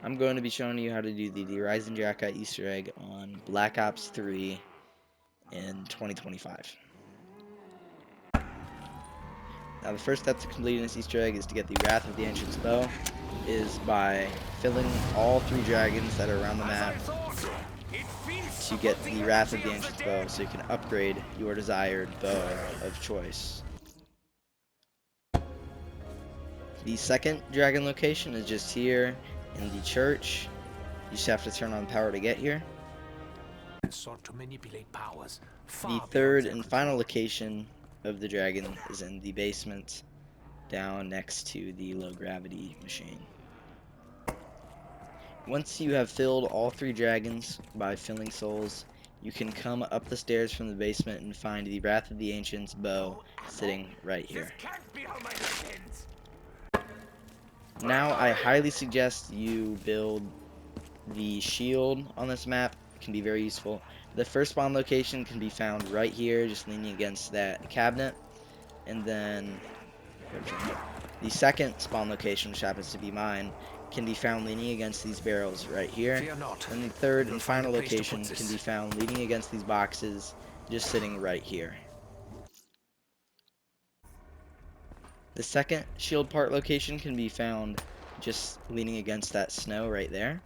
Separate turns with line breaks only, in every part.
I'm going to be showing you how to do the Eisendrache Easter egg on Black Ops 3 in 2025. Now the first step to completing this Easter egg is to get the Wrath of the Ancient's Bow, is by filling all 3 dragons that are around the map to get the Wrath of the Ancient's Bow so you can upgrade your desired bow of choice. The second dragon location is just here in the church. You just have to turn on power to get here. The third and final location of the dragon is in the basement, down next to the low gravity machine. Once you have filled all 3 dragons by filling souls, you can come up the stairs from the basement and find the Wrath of the Ancient's bow sitting right here. Now I highly suggest you build the shield on this map. It can be very useful. The first spawn location can be found right here, just leaning against that cabinet. And then the second spawn location, which happens to be mine, can be found leaning against these barrels right here. And the third and final location can be found leaning against these boxes, just sitting right here. The second shield part location can be found just leaning against that snow right there.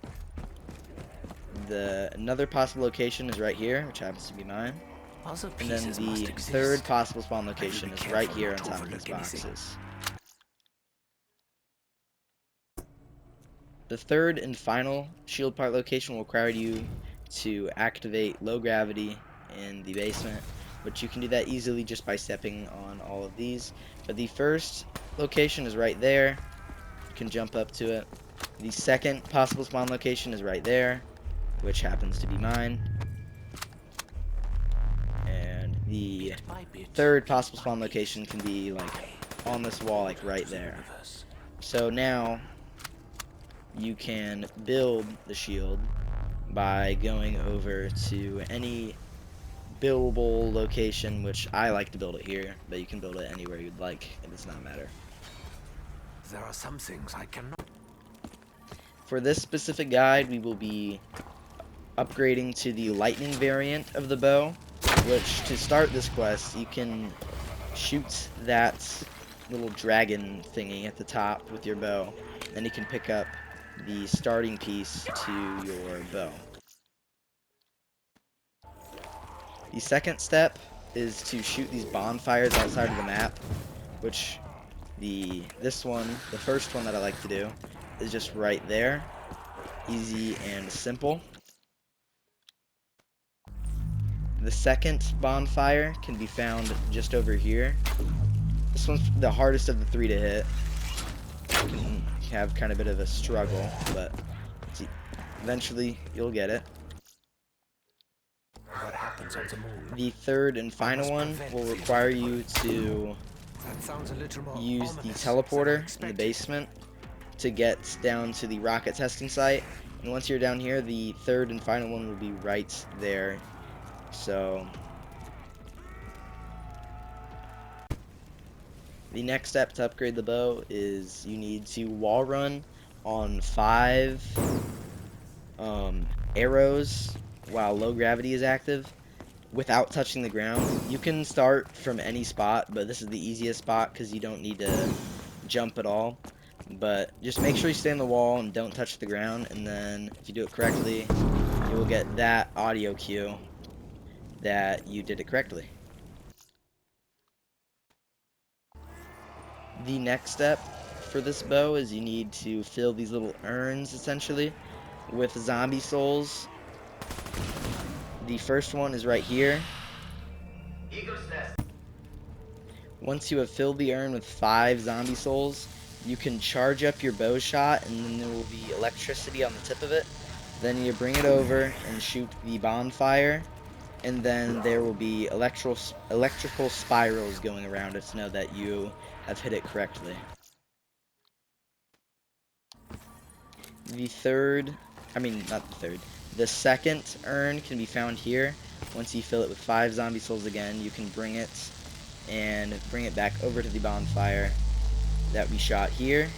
Another possible location is right here, which happens to be mine. And then the third possible spawn location is right here on top of these boxes. The third and final shield part location will require you to activate low gravity in the basement, but you can do that easily just by stepping on all of these. But the first location is right there. You can jump up to it. The second possible spawn location is right there, which happens to be mine. And the third possible spawn location can be like on this wall, like right there. So now you can build the shield by going over to any buildable location, which I like to build it here, but you can build it anywhere you'd like. It does not matter.
There are some things I cannot.
For this specific guide, we will be upgrading to the lightning variant of the bow, which to start this quest, you can shoot that little dragon thingy at the top with your bow. Then you can pick up the starting piece to your bow. The second step is to shoot these bonfires outside of the map, which the first one that I like to do, is just right there. Easy and simple. The second bonfire can be found just over here. This one's the hardest of the 3 to hit. You can have kind of a bit of a struggle, but eventually you'll get it.
What happens on the moon?
The third and final one will require you to use the teleporter in the basement to get down to the rocket testing site. And once you're down here, the third and final one will be right there. So the next step to upgrade the bow is you need to wall run on 5 arrows while low gravity is active without touching the ground. You can start from any spot, but this is the easiest spot because you don't need to jump at all. But just make sure you stay on the wall and don't touch the ground, and then if you do it correctly, you will get that audio cue that you did it correctly. The next step for this bow is you need to fill these little urns, essentially, with zombie souls. The first one is right here. Once you have filled the urn with 5 zombie souls, you can charge up your bow shot, and then there will be electricity on the tip of it. Then you bring it over and shoot the bonfire, and then there will be electrical spirals going around it to know that you have hit it correctly. The second urn can be found here. Once you fill it with 5 zombie souls again, you can bring it back over to the bonfire that we shot here,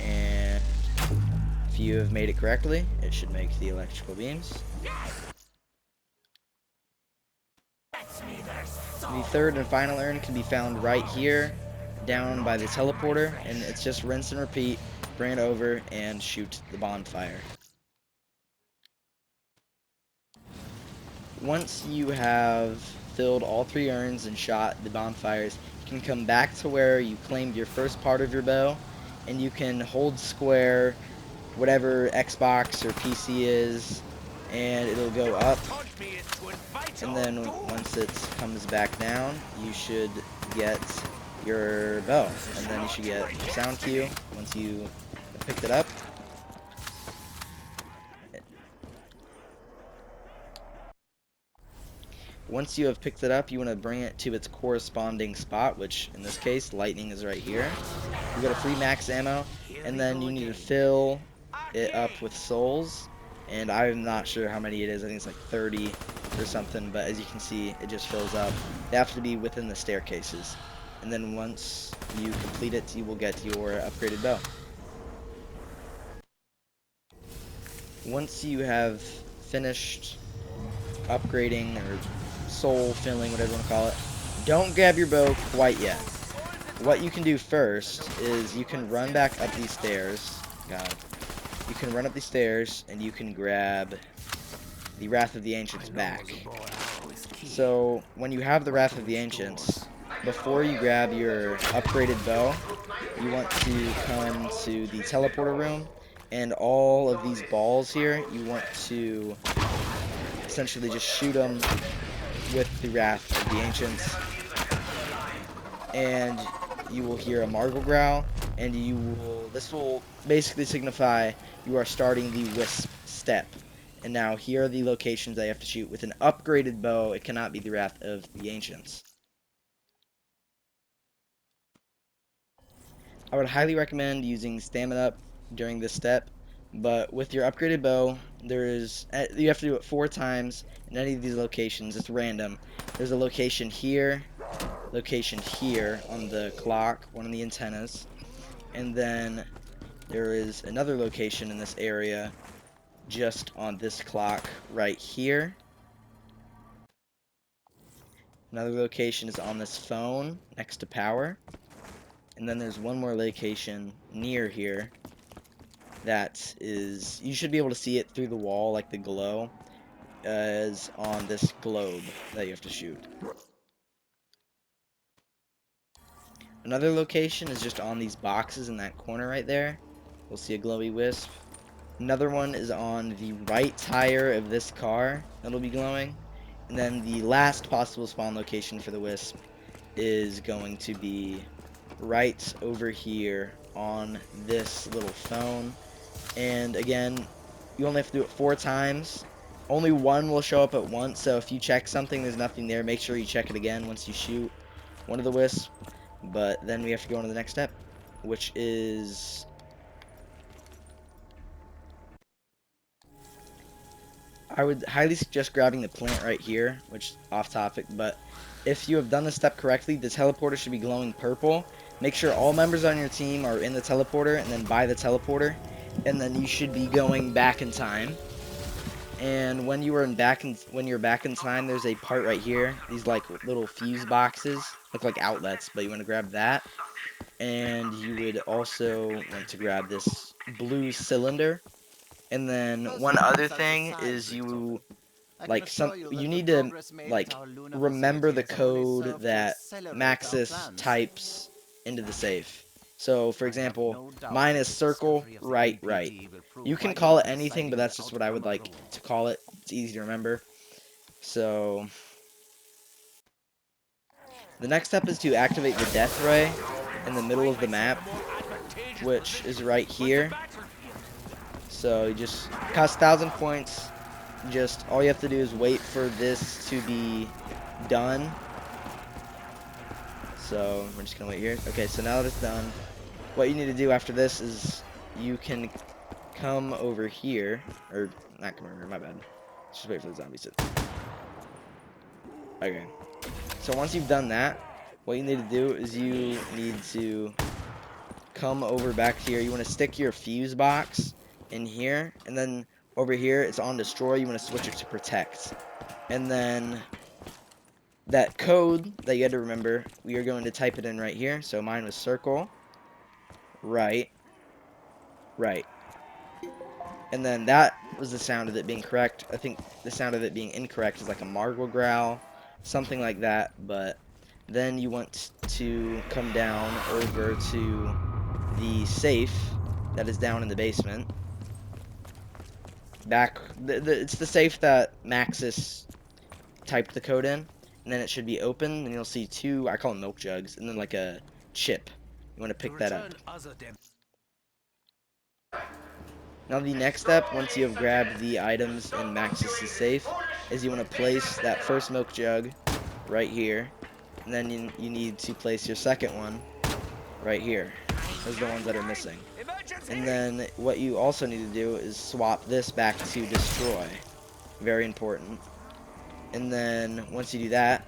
and If you have made it correctly, it should make the electrical beams. The third and final urn can be found right here, down by the teleporter, and it's just rinse and repeat, bring it over, and shoot the bonfire. Once you have filled all 3 urns and shot the bonfires, you can come back to where you claimed your first part of your bow, and you can hold square whatever Xbox or PC is, and it'll go up, and then once it comes back down, you should get your bow, and then you should get your sound cue once you have picked it up. Once you have picked it up, you want to bring it to its corresponding spot, which in this case, lightning is right here. You get a free max ammo, and then you need to fill it up with souls, and I'm not sure how many it is. I think it's like 30 or something, but as you can see, it just fills up. They have to be within the staircases, and then once you complete it, you will get your upgraded bow. Once you have finished upgrading or soul filling, whatever you want to call it, don't grab your bow quite yet. What you can do first is you can run back up these stairs. God. You can run up these stairs and you can grab the Wrath of the Ancients back. So when you have the Wrath of the Ancients, before you grab your upgraded bow, you want to come to the teleporter room, and all of these balls here, you want to essentially just shoot them with the Wrath of the Ancients, and you will hear a Margle growl, and this will basically signify you are starting the Wisp step. And now here are the locations I have to shoot. With an upgraded bow, it cannot be the Wrath of the Ancients. I would highly recommend using stamina up during this step, but with your upgraded bow, you have to do it 4 times in any of these locations. It's random. There's a location here on the clock, one of the antennas, and then there is another location in this area just on this clock right here. Another location is on this phone next to power, and then there's one more location near here that is, you should be able to see it through the wall, like the glow, is on this globe that you have to shoot. Another location is just on these boxes in that corner right there. We'll see a glowy wisp. Another one is on the right tire of this car that'll be glowing. And then the last possible spawn location for the wisp is going to be right over here on this little phone. And again, you only have to do it 4 times. Only one will show up at once, so if you check something, there's nothing there, make sure you check it again once you shoot one of the wisps. But then we have to go on to the next step, which is I would highly suggest grabbing the plant right here, which is off topic, but if you have done this step correctly, the teleporter should be glowing purple. Make sure all members on your team are in the teleporter and then by the teleporter, and then you should be going back in time. And when you're back in time, there's a part right here. These like little fuse boxes look like outlets, but you want to grab that. And you would also want to grab this blue cylinder. And then one other thing is you need to like remember the code that Maxis types into the safe. So for example, mine is circle right right. You can call it anything, but that's just what I would like to call it. It's easy to remember. So the next step is to activate the death ray in the middle of the map, which is right here. So you just cost 1,000 points. Just all you have to do is wait for this to be done. So we're just gonna wait here. Okay, so now that it's done, what you need to do after this is you can come over here, or not come over here, my bad. Just wait for the zombies to. Okay. So once you've done that, what you need to do is you need to come over back here. You want to stick your fuse box in here, and then over here it's on destroy. You want to switch it to protect, and then that code that you had to remember, we are going to type it in right here. So mine was circle, right, right. And then that was the sound of it being correct. I think the sound of it being incorrect is like a margle growl, something like that. But then you want to come down over to the safe that is down in the basement. It's the safe that Maxis typed the code in, and then it should be open, and you'll see two, I call them milk jugs, and then like a chip. You want to
To
pick that up.
return other dem
Now the next step, once you have grabbed the items in Maxis' safe, is you want to place that first milk jug right here, and then you need to place your second one right here. Those are the ones that are missing. And then what you also need to do is swap this back to destroy. Very important. And then once you do that,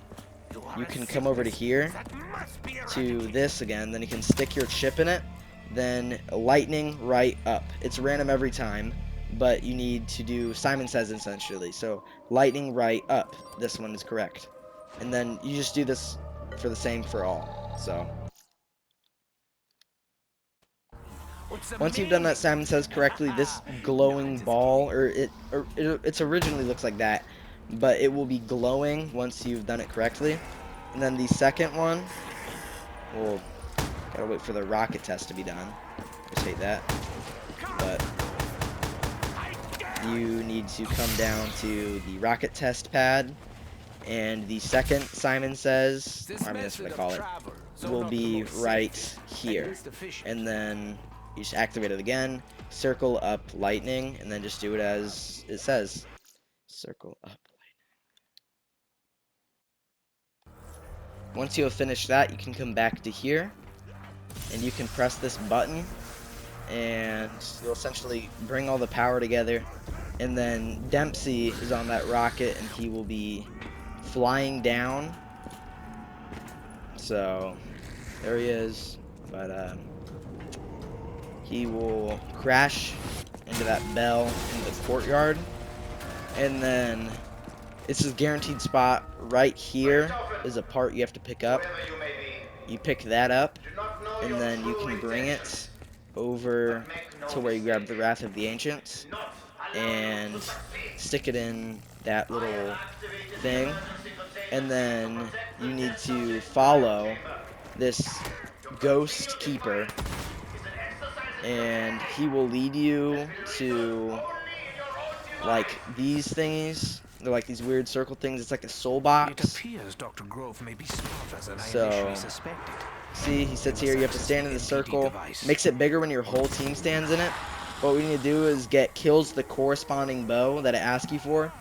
you can come over to here to this again, then you can stick your chip in it, then lightning right up. It's random every time, but you need to do Simon Says essentially. So lightning right up, this one is correct. And then you just do this for the same for all. So once you've done that Simon Says correctly, this glowing ball, it's originally looks like that, but it will be glowing once you've done it correctly. And then the second one, well, gotta wait for the rocket test to be done. I just hate that. But you need to come down to the rocket test pad, and the second Simon Says, I mean that's what I call it, will be right here. And then you just activate it again, circle up lightning, and then just do it as it says. Circle up lightning. Once you have finished that, you can come back to here, and you can press this button, and you'll essentially bring all the power together. And then Dempsey is on that rocket, and he will be flying down. So there he is, but he will crash into that bell in the courtyard, and then it's a guaranteed spot right here is a part you have to pick up. You pick that up, and then you can bring it over to where you grab the Wrath of the Ancients and stick it in that little thing, and then you need to follow this ghost keeper, and he will lead you to like these thingies. They're like these weird circle things. It's like a soul
It
box.
appears Dr. Grove may be smarter than I
So
initially suspected.
see, he sits here. You have to stand in the circle.
Device.
Makes it bigger when your whole team stands in it. What we need to do is get kills to the corresponding bow that it asks you for.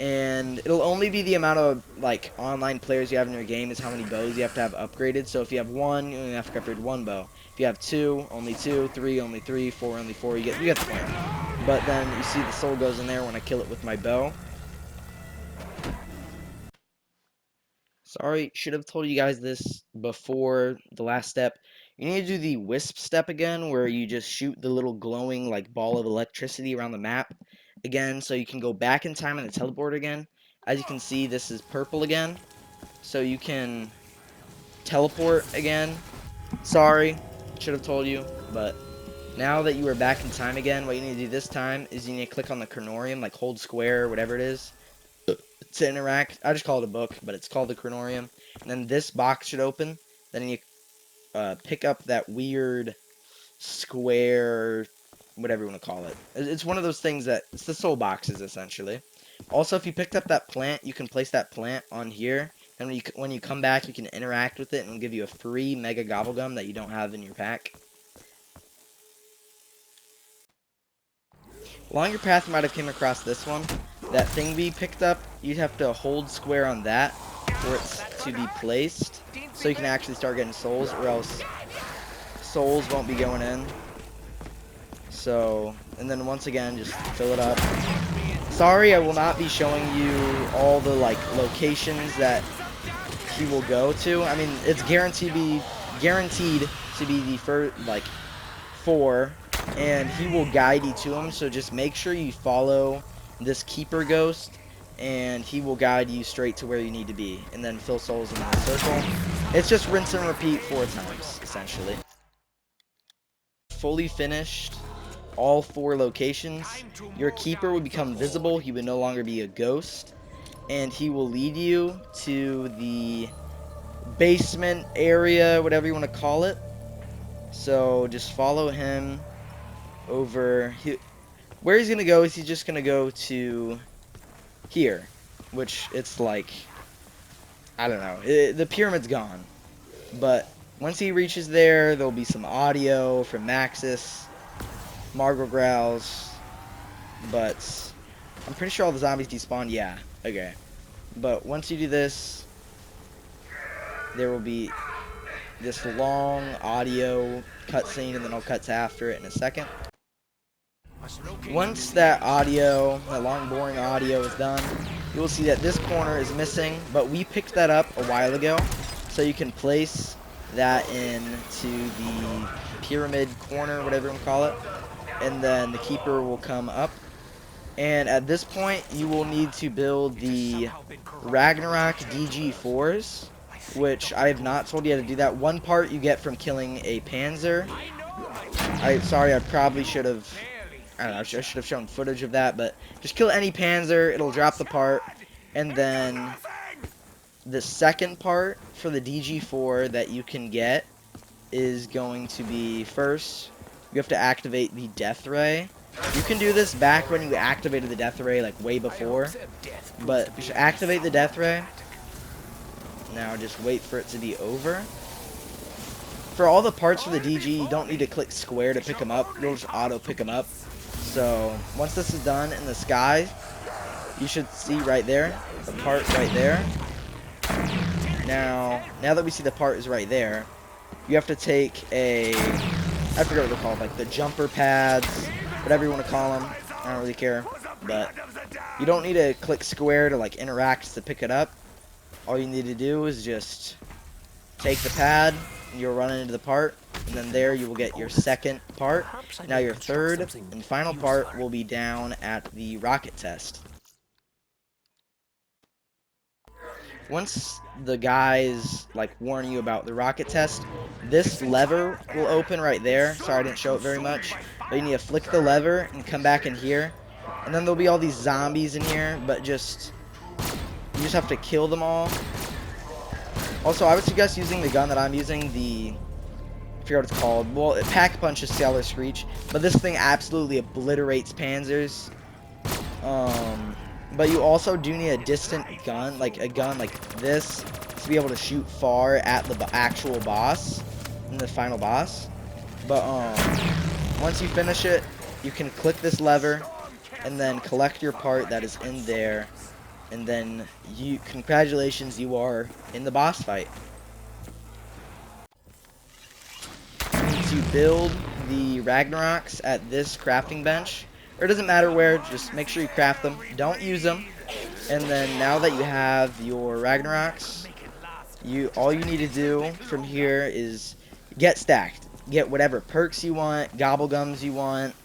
And it'll only be the amount of like online players you have in your game is how many bows you have to have upgraded. So if you have one, you only have to upgrade one bow. If you have two, only two, three, only three, four, only four. You get the point. But then you see the soul goes in there when I kill it with my bow. Sorry, should have told you guys this before the last step. You need to do the wisp step again, where you just shoot the little glowing like ball of electricity around the map again, so you can go back in time in the teleport again. As you can see, this is purple again, so you can teleport again. Sorry, should have told you, but now that you are back in time again, what you need to do this time is you need to click on the Chronorium, like hold square, whatever it is, to interact. I just call it a book, but it's called the Chronorium. And then this box should open. Then you pick up that weird square, whatever you want to call it. It's one of those things that, it's the soul boxes, essentially. Also, if you picked up that plant, you can place that plant on here. And when you come back, you can interact with it, and it'll give you a free Mega Gobblegum that you don't have in your pack. Along your path, you might have came across this one. That thing we picked up, you'd have to hold square on that for it to be placed, so you can actually start getting souls, or else souls won't be going in. So, and then once again, just fill it up. Sorry, I will not be showing you all the like locations that he will go to. I mean, it's guaranteed to be the first like 4 and he will guide you to him. So just make sure you follow this keeper ghost, and he will guide you straight to where you need to be, and then fill souls in the circle. It's just rinse and repeat 4 times, essentially. Fully finished all 4 locations, your keeper will become visible. He would no longer be a ghost, and he will lead you to the basement area, whatever you want to call it. So just follow him over. Where he's gonna go is he's just gonna go to here, which it's like, I don't know, the pyramid's gone, but once he reaches there, there'll be some audio from Maxis, Margle growls, but I'm pretty sure all the zombies despawn. Yeah, okay. But once you do this, there will be this long audio cutscene, and then I'll cut to after it in a second. Once that audio, that long boring audio is done, you will see that this corner is missing, but we picked that up a while ago, so you can place that into the pyramid corner, whatever you want to call it, and then the keeper will come up. And at this point, you will need to build the Ragnarok DG4s, which I have not told you how to do that. One part you get from killing a Panzer. Sorry, I probably should have, I don't know, I should have shown footage of that, but just kill any Panzer, it'll drop the part, and then the second part for the DG4 that you can get is going to be, first, you have to activate the Death Ray. You can do this back when you activated the Death Ray, like way before, but you should activate the Death Ray. Now just wait for it to be over. For all the parts for the DG, you don't need to click square to pick them up. You'll just auto pick them up. So once this is done in the sky, you should see right there, the part right there. Now that we see the part is right there, you have to take a, I forget what they're called, like the jumper pads, whatever you want to call them. I don't really care, but you don't need to click square to like interact to pick it up. All you need to do is just take the pad, and you'll run into the part, and then there you will get your second part. Now your third and final part will be down at the rocket test. Once the guys like warn you about the rocket test, this lever will open right there. Sorry I didn't show it very much, but you need to flick the lever and come back in here, and then there'll be all these zombies in here, but you just have to kill them all. Also, I would suggest using the gun that I'm using, I forget what it's called. Well, it pack punches Stellar Screech, but this thing absolutely obliterates Panzers. But you also do need a distant gun, like a gun like this, to be able to shoot far at the actual boss, and the final boss. But once you finish it, you can click this lever, and then collect your part that is in there, and then congratulations, you are in the boss fight. You need to build the Ragnaroks at this crafting bench. Or it doesn't matter where, just make sure you craft them. Don't use them. And then now that you have your Ragnaroks, all you need to do from here is get stacked. Get whatever perks you want, gobblegums you want,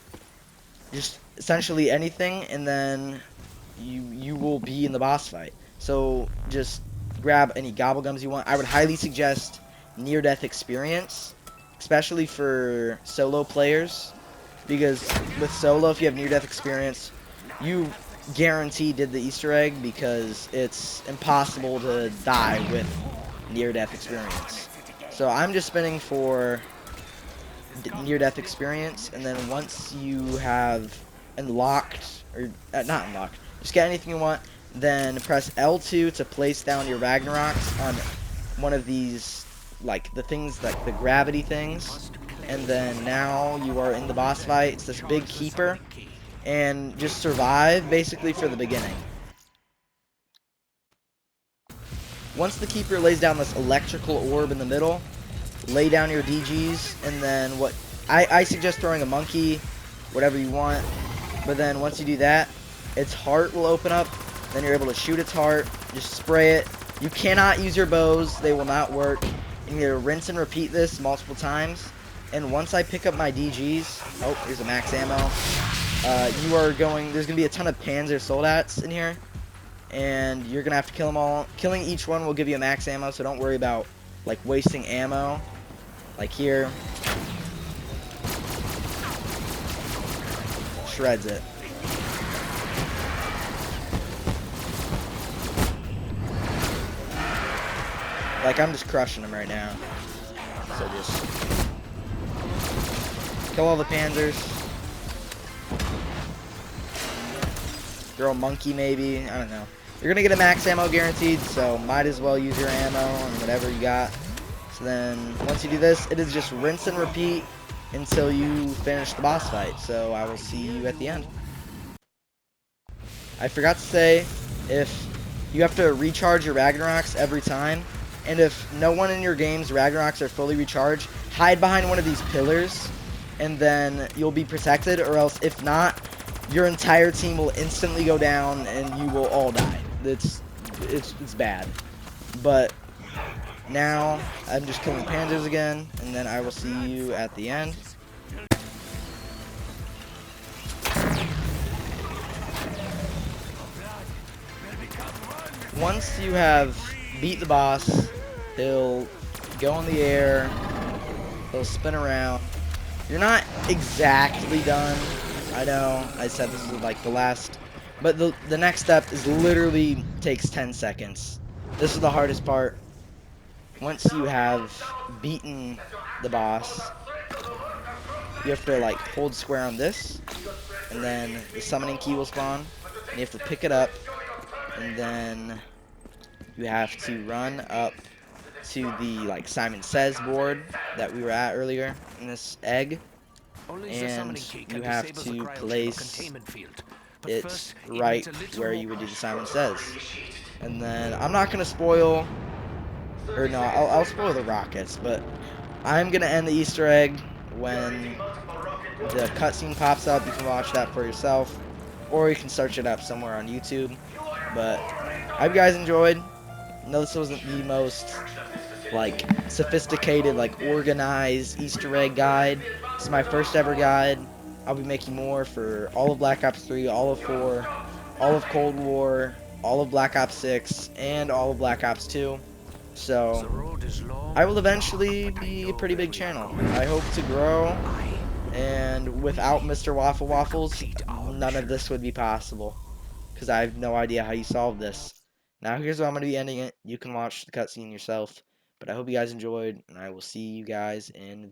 just essentially anything, and then you will be in the boss fight. So just grab any gobblegums you want. I would highly suggest near-death experience, especially for solo players. Because with solo, if you have near-death experience, you guarantee did the Easter egg, because it's impossible to die with near-death experience. So I'm just spinning for near-death experience, and then once you have unlocked, or not unlocked, just get anything you want, then press L2 to place down your Ragnaroks on one of these, like the things, like the gravity things. And then now you are in the boss fight. It's this big keeper, and just survive basically for the beginning. Once the keeper lays down this electrical orb in the middle, lay down your DGs, and then what I suggest throwing a monkey, whatever you want. But then once you do that, its heart will open up, then you're able to shoot its heart, just spray it. You cannot use your bows, they will not work. You need to rinse and repeat this multiple times. And once I pick up my DGs, oh, here's a max ammo. There's going to be a ton of Panzer Soldats in here, and you're going to have to kill them all. Killing each one will give you a max ammo, so don't worry about, like, wasting ammo. Like here. Shreds it. Like, I'm just crushing them right now. So just kill all the Panzers. Throw a monkey maybe. I don't know. You're going to get a max ammo guaranteed, so might as well use your ammo and whatever you got. So then, once you do this, it is just rinse and repeat until you finish the boss fight. So I will see you at the end. I forgot to say, if you have to recharge your Ragnaroks every time, and if no one in your game's Ragnaroks are fully recharged, hide behind one of these pillars, and then you'll be protected, or else if not, your entire team will instantly go down, and you will all die. It's bad. But now, I'm just killing Panzers again, and then I will see you at the end. Once you have beat the boss, he'll go in the air, he'll spin around. You're not exactly done. I know I said this is like the last, but the next step is literally takes 10 seconds. This is the hardest part. Once you have beaten the boss, you have to like hold square on this, and then the summoning key will spawn, and you have to pick it up, and then you have to run up to the like Simon Says board that we were at earlier in this egg,
Only the
and
summoning key
you
can
have
disable the
to
cryo chip
place
containment field. But
it
first, it
right
needs a little
where
more
you would do the
pressure.
Simon Says. And then I'm not gonna spoil, or no, I'll spoil the rockets, but I'm gonna end the Easter egg when the cutscene pops up. You can watch that for yourself, or you can search it up somewhere on YouTube. But I hope you guys enjoyed. No, this wasn't the most like sophisticated, like organized Easter egg guide. This is my first ever guide. I'll be making more for all of Black Ops 3, all of 4, all of Cold War, all of Black Ops 6, and all of Black Ops 2. So
The road is long
I will
and dark,
eventually
but I
be a
know
pretty
where
big
we are
channel.
going.
I hope to grow,
I
and without Mr. Waffle Waffles,
complete our
none of
mission.
this would be possible, because I have no idea how you solve this. Now here's where I'm going to be ending it. You can watch the cutscene yourself, but I hope you guys enjoyed, and I will see you guys in